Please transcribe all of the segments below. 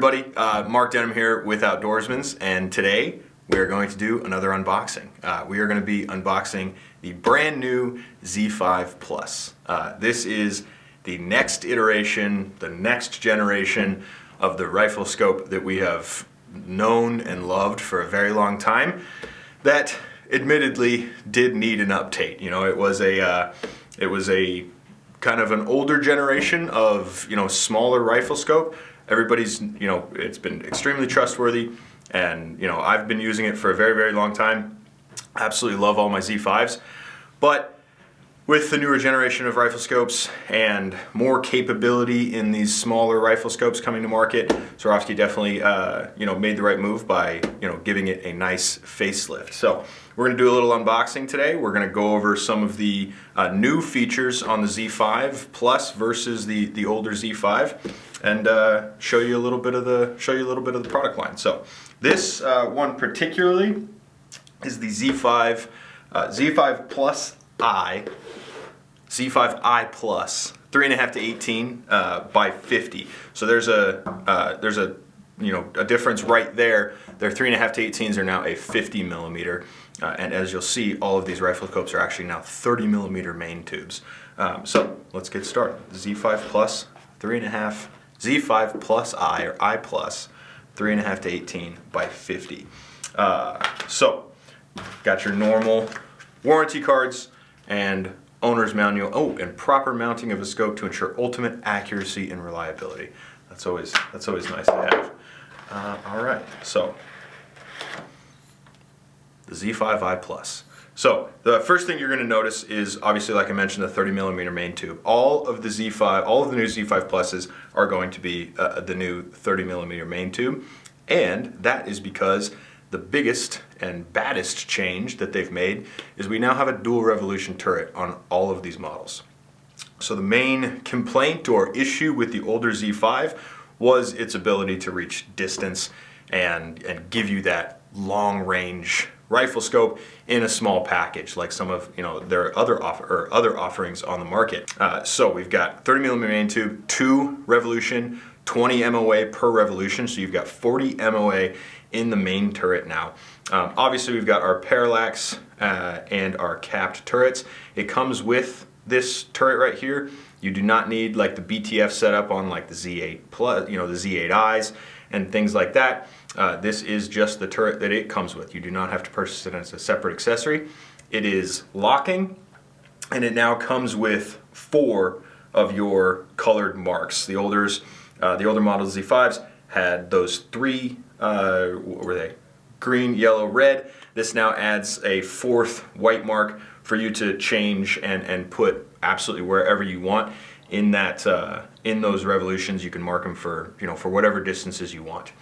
everybody, Mark Denham here with Outdoorsman's, and today we are going to do another unboxing. We are going to be unboxing the brand new Z5 Plus. This is the next iteration, the next generation of the Riflescope that we have known and loved for a very long time, that admittedly did need an update. You know, it was a kind of an older generation of, smaller Riflescope. Everybody's, it's been extremely trustworthy, and, I've been using it for a very, very long time. Absolutely love all my Z5s. But with the newer generation of Riflescopes and more capability in these smaller Riflescopes coming to market, Swarovski definitely, made the right move by, giving it a nice facelift. So we're going to do a little unboxing today. We're going to go over some of the new features on the Z5 Plus versus the older Z5, and show you a little bit of the product line. So this one particularly is the Z5 Plus I. Z5i Plus, 3.5 to 18 by 50. So there's a difference right there. Their 3.5 to 18s are now a 50 millimeter, and as you'll see, all of these Riflescopes are actually now 30 millimeter main tubes. So let's get started. Z5 Plus, 3.5, Z5 Plus I, or I Plus, 3.5 to 18 by 50. So got your normal warranty cards and owner's manual. Oh, and proper mounting of a scope to ensure ultimate accuracy and reliability. That's always nice to have. All right, so the Z5i Plus. So the first thing you're going to notice is, obviously, like I mentioned, the 30 millimeter main tube. All of the new Z5 Pluses are going to be the new 30 millimeter main tube, and that is because the biggest and baddest change that they've made is we now have a dual revolution turret on all of these models. So the main complaint or issue with the older Z5 was its ability to reach distance and give you that long range Riflescope in a small package, like some of their other offerings on the market. So we've got 30 millimeter main tube, 2 revolution, 20 MOA per revolution, so you've got 40 MOA in the main turret now. Obviously we've got our parallax and our capped turrets. It comes with this turret right here. You do not need like the BTF setup on like the Z8 Plus, the Z8Is and things like that. This is just the turret that it comes with. You do not have to purchase it as a separate accessory. It is locking, and it now comes with 4 of your colored marks. The older models Z5s had those 3, what were they? Green, yellow, red. This now adds a 4th white mark for you to change and put absolutely wherever you want in that in those revolutions. You can mark them for for whatever distances you want.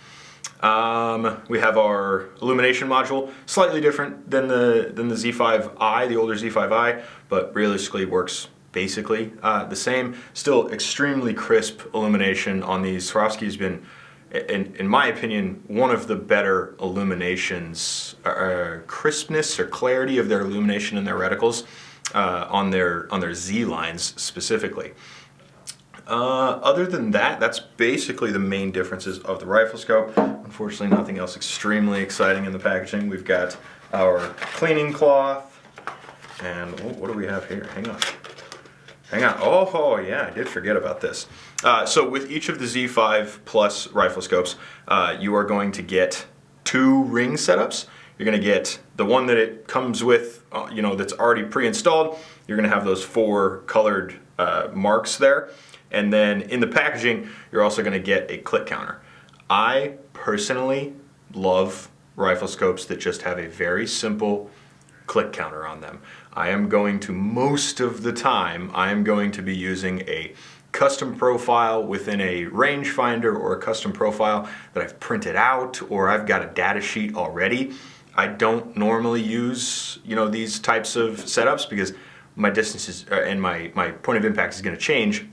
We have our illumination module, slightly different than the Z5i, the older Z5i, but realistically works basically the same. Still extremely crisp illumination on these. Swarovski has been, in my opinion, one of the better illuminations, crispness or clarity of their illumination in their reticles on their Z lines specifically. Other than that, that's basically the main differences of the Riflescope. Unfortunately, nothing else extremely exciting in the packaging. We've got our cleaning cloth, and what do we have here? Hang on. Oh yeah, I did forget about this. So with each of the Z5 Plus Riflescopes, you are going to get 2 ring setups. You're going to get the one that it comes with, that's already pre-installed. You're going to have those 4 colored marks there. And then in the packaging, you're also going to get a click counter. I personally love Riflescopes that just have a very simple click counter on them. Most of the time, I am going to be using a custom profile within a rangefinder, or a custom profile that I've printed out, or I've got a data sheet already. I don't normally use these types of setups because my distances and my point of impact is going to change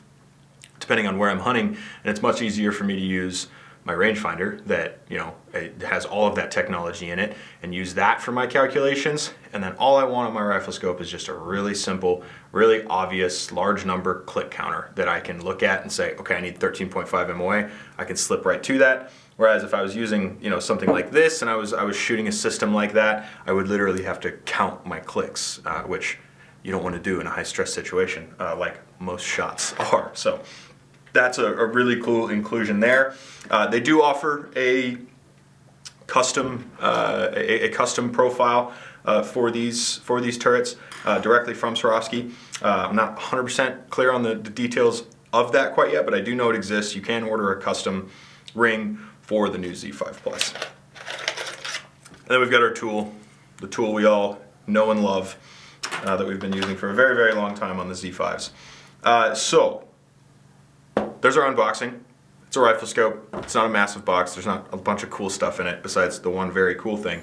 depending on where I'm hunting, and it's much easier for me to use my rangefinder that, you know, it has all of that technology in it, and use that for my calculations. And then all I want on my Riflescope is just a really simple, really obvious large number click counter that I can look at and say, okay, I need 13.5 MOA. I can slip right to that. Whereas if I was using, you know, something like this and I was shooting a system like that, I would literally have to count my clicks, which you don't want to do in a high stress situation, like most shots are. So that's a really cool inclusion there. They do offer a custom custom profile for these turrets directly from Swarovski. I'm not 100% clear on the details of that quite yet, but I do know it exists. You can order a custom ring for the new Z5 Plus. And then we've got our tool, the tool we all know and love, that we've been using for a very, very long time on the Z5s. So there's our unboxing. It's a Riflescope. It's not a massive box. There's not a bunch of cool stuff in it besides the one very cool thing.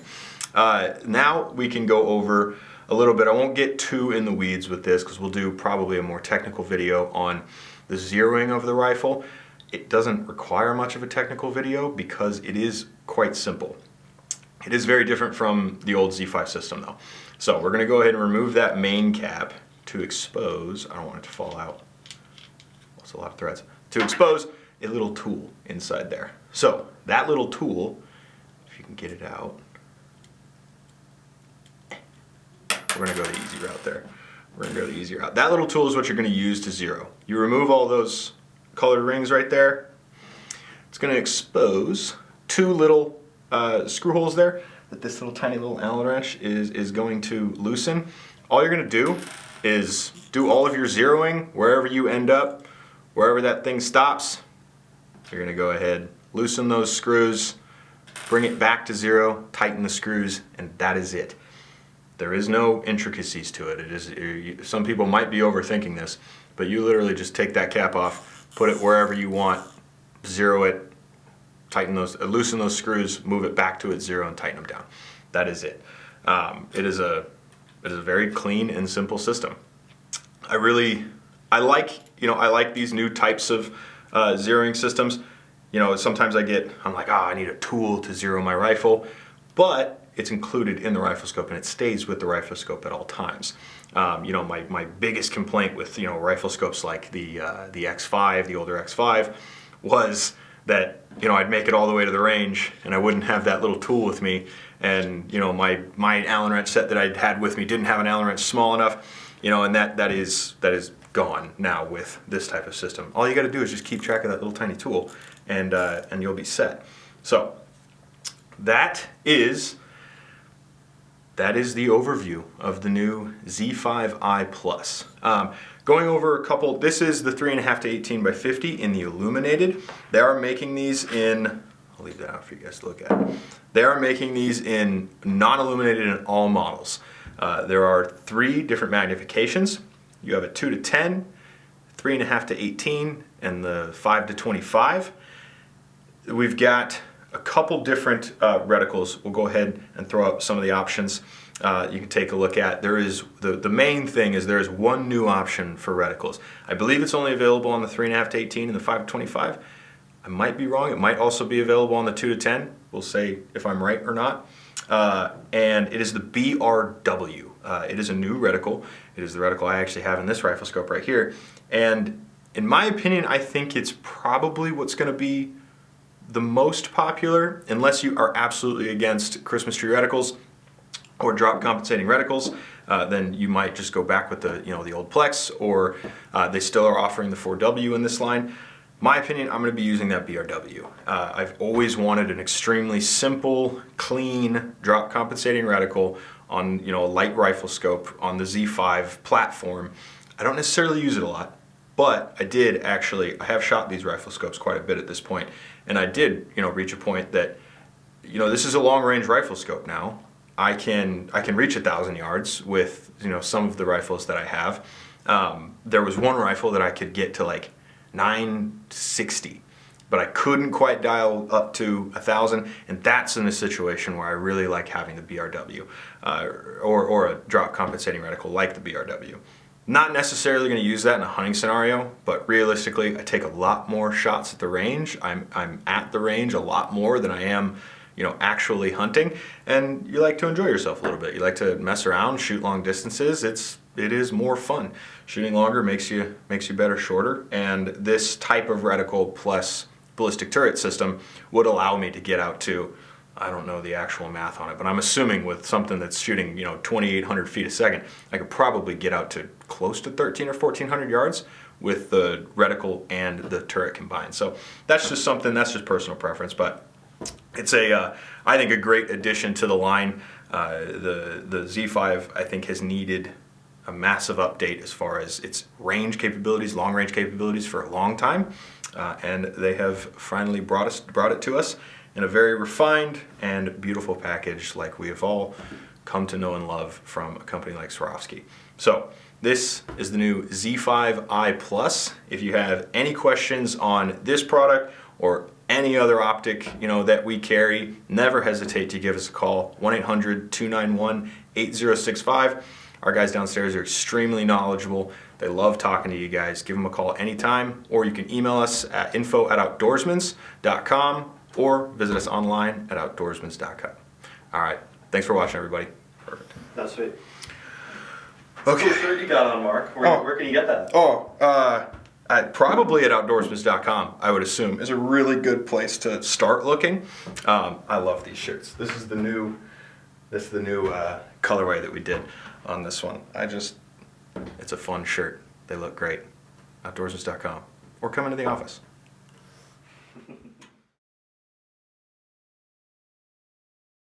Now we can go over a little bit. I won't get too in the weeds with this because we'll do probably a more technical video on the zeroing of the rifle. It doesn't require much of a technical video because it is quite simple. It is very different from the old Z5 system though. So we're gonna go ahead and remove that main cap to expose, I don't want it to fall out. That's a lot of threads. To expose a little tool inside there. So that little tool, if you can get it out, we're gonna go the easy route there. We're gonna go the easy route. That little tool is what you're gonna use to zero. You remove all those colored rings right there. It's gonna expose two little screw holes there that this little tiny little Allen wrench is going to loosen. All you're gonna do is do all of your zeroing wherever you end up, wherever that thing stops. You're gonna go ahead, loosen those screws, bring it back to zero, tighten the screws, and that is it. There is no intricacies to it. It is, some people might be overthinking this, but you literally just take that cap off, put it wherever you want, zero it, tighten those, loosen those screws, move it back to its zero, and tighten them down. That is it. It is a very clean and simple system. I like these new types of zeroing systems. You know, sometimes I'm like, I need a tool to zero my rifle, but it's included in the Riflescope and it stays with the Riflescope at all times. You know, my biggest complaint with, you know, Riflescopes like the X5, the older X5, was that, you know, I'd make it all the way to the range and I wouldn't have that little tool with me, and, you know, my Allen wrench set that I'd had with me didn't have an Allen wrench small enough, you know, and that is gone now with this type of system. All you got to do is just keep track of that little tiny tool, and you'll be set. So that is the overview of the new Z5i Plus. Going over a couple, this is the 3.5 to 18 by 50 in the illuminated. They are making these in, I'll leave that out for you guys to look at. They are making these in non-illuminated in all models. There are 3 different magnifications. You have a 2 to 10, 3.5 to 18, and the 5 to 25. We've got a couple different reticles. We'll go ahead and throw up some of the options you can take a look at. There is, the main thing is there is one new option for reticles. I believe it's only available on the 3.5 to 18 and the 5 to 25. I might be wrong. It might also be available on the 2 to 10. We'll say if I'm right or not. And it is the BRW. It is a new reticle. It is the reticle I actually have in this Riflescope right here. And in my opinion, I think it's probably what's going to be the most popular, unless you are absolutely against Christmas tree reticles or drop compensating reticles. Then you might just go back with the old Plex, or they still are offering the 4W in this line. My opinion, I'm going to be using that BRW. I've always wanted an extremely simple, clean drop compensating reticle on a light Riflescope on the Z5 platform. I don't necessarily use it a lot, but I have shot these Riflescopes quite a bit at this point, and I did reach a point that this is a long range Riflescope now. I can reach 1,000 yards with some of the rifles that I have. There was one rifle that I could get to like 960, but I couldn't quite dial up to 1,000, and that's in a situation where I really like having the BRW or a drop compensating reticle like the BRW. Not necessarily going to use that in a hunting scenario, but realistically, I take a lot more shots at the range. I'm at the range a lot more than I am, actually hunting. And you like to enjoy yourself a little bit. You like to mess around, shoot long distances. It is more fun. Shooting longer makes you better shorter. And this type of reticle plus ballistic turret system would allow me to get out to, I don't know the actual math on it, but I'm assuming with something that's shooting 2,800 feet a second, I could probably get out to close to 1,300 or 1,400 yards with the reticle and the turret combined. So that's just personal preference, but it's I think a great addition to the line. The Z5 I think has needed a massive update as far as its range capabilities, long range capabilities for a long time, and they have finally brought it to us in a very refined and beautiful package like we have all come to know and love from a company like Swarovski. So this is the new Z5i Plus. If you have any questions on this product or any other optic that we carry, never hesitate to give us a call, 1-800-291-8065. Our guys downstairs are extremely knowledgeable. They love talking to you guys. Give them a call anytime, or you can email us at info@outdoorsmans.com or visit us online at outdoorsmans.com. All right. Thanks for watching, everybody. Perfect. That's sweet. Okay. Cool shirt you got on, Mark. Where can you get that? Probably at outdoorsmans.com, I would assume, is a really good place to start looking. I love these shirts. This is the new colorway that we did on this one. It's a fun shirt. They look great. Outdoorsmans.com, or come into the office.